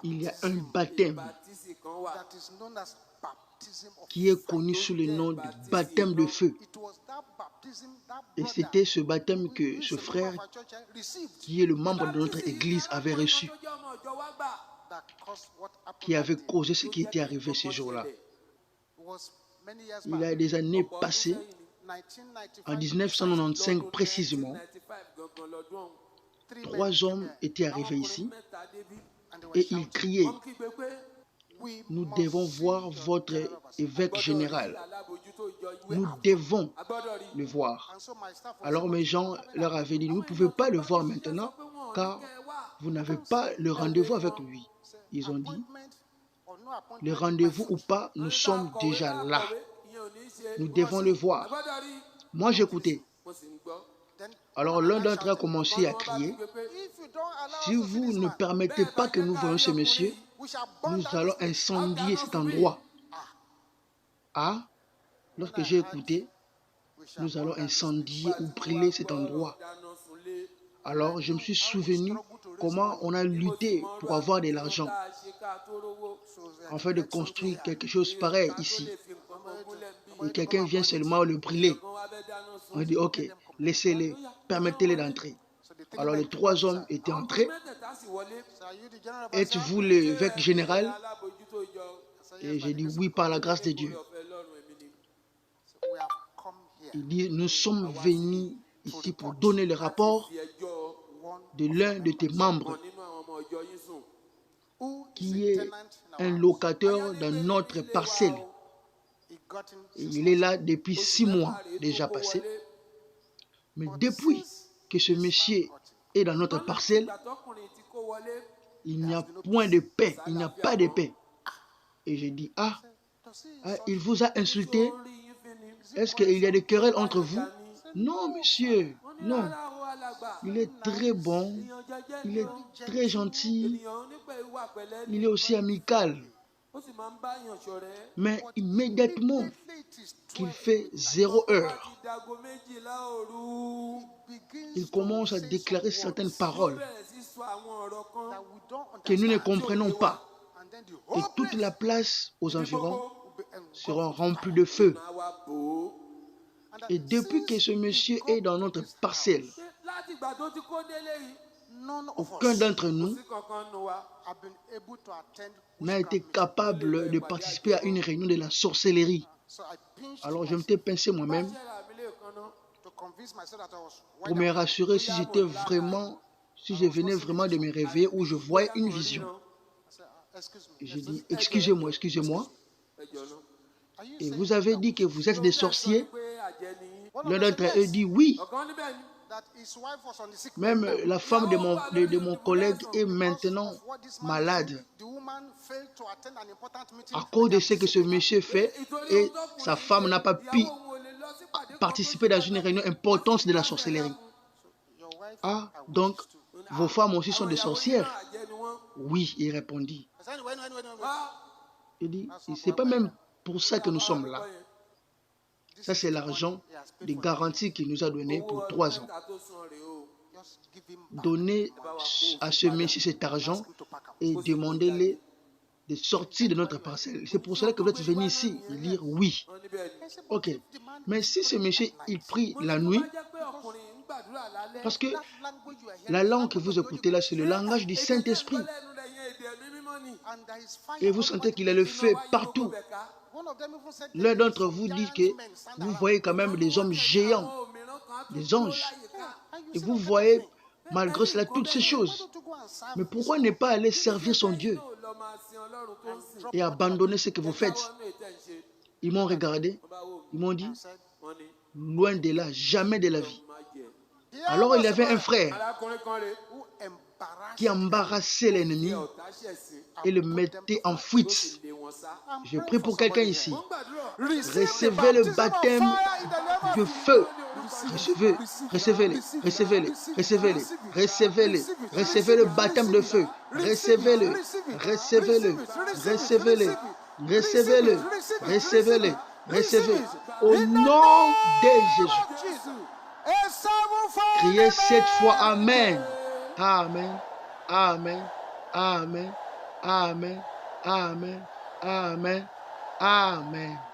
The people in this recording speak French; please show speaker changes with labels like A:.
A: il y a un baptême qui est connu sous le nom de baptême de feu. Et c'était ce baptême que ce frère, qui est le membre de notre église, avait reçu, qui avait causé ce qui était arrivé ce jour-là. Il y a des années passées, en 1995 précisément, 3 hommes étaient arrivés ici et ils criaient: nous devons voir votre évêque général. Nous devons le voir. Alors mes gens leur avaient dit: vous ne pouvez pas le voir maintenant car vous n'avez pas le rendez-vous avec lui. Ils ont dit: le rendez-vous ou pas, nous sommes déjà là. Nous devons le voir. Moi j'écoutais. Alors l'un d'entre eux a commencé à crier: si vous ne permettez pas que nous voyions ce monsieur, nous allons incendier cet endroit. Ah, lorsque j'ai écouté, nous allons incendier ou brûler cet endroit. Alors je me suis souvenu comment on a lutté pour avoir de l'argent afin de construire quelque chose pareil ici. Et quelqu'un vient seulement le brûler. On dit: ok, laissez-les, permettez-les d'entrer. Alors les 3 hommes étaient entrés. Êtes-vous l'évêque général? Et j'ai dit: oui, par la grâce de Dieu. Il dit: nous sommes venus ici pour donner le rapport de l'un de tes membres qui est un locataire dans notre parcelle. Et il est là depuis 6 mois déjà passés. Mais depuis que ce monsieur est dans notre parcelle, il n'y a point de paix, il n'y a pas de paix. Et j'ai dit: ah, il vous a insulté? Est-ce qu'il y a des querelles entre vous? Non, monsieur, non. Il est très bon, il est très gentil, il est aussi amical. Mais immédiatement qu'il fait 0 heure, il commence à déclarer certaines paroles que nous ne comprenons pas. Et toute la place aux environs sera remplie de feu. Et depuis que ce monsieur est dans notre parcelle, aucun d'entre nous n'a été capable de participer à une réunion de la sorcellerie. Alors je m'étais pincé moi-même pour me rassurer si je venais vraiment de me réveiller ou je voyais une vision. J'ai dit: excusez-moi, excusez-moi. Et vous avez dit que vous êtes des sorciers? L'un d'entre eux dit: oui. Même la femme de mon collègue est maintenant malade à cause de ce que ce monsieur fait, et sa femme n'a pas pu participer dans une réunion importante de la sorcellerie. Ah, donc vos femmes aussi sont des sorcières? Oui, il répondit. Il dit: c'est pas même pour ça que nous sommes là. Ça, c'est l'argent de garantie qu'il nous a donné pour 3 ans. Donnez à ce monsieur cet argent et demandez-les de sortir de notre parcelle. C'est pour cela que vous êtes venu ici dire oui. Ok. Mais si ce monsieur, il prie la nuit, parce que la langue que vous écoutez là, c'est le langage du Saint-Esprit. Et vous sentez qu'il a le feu partout. L'un d'entre vous dit que vous voyez quand même des hommes géants, des anges. Et vous voyez malgré cela toutes ces choses. Mais pourquoi ne pas aller servir son Dieu et abandonner ce que vous faites? Ils m'ont regardé, ils m'ont dit: loin de là, jamais de la vie. Alors il y avait un frère qui embarrassait l'ennemi et le mettait en fuite. Je prie pour quelqu'un ici. Recevez le baptême de feu. Recevez, recevez-le, recevez-le, recevez-le, recevez-le, recevez le baptême de feu. Recevez-le, recevez-le, recevez-le, recevez-le, recevez-le, recevez. Au nom de Jésus. Criez 7 fois Amen. Amen. Amen. Amen. Amen. Amen. Amen. Amen.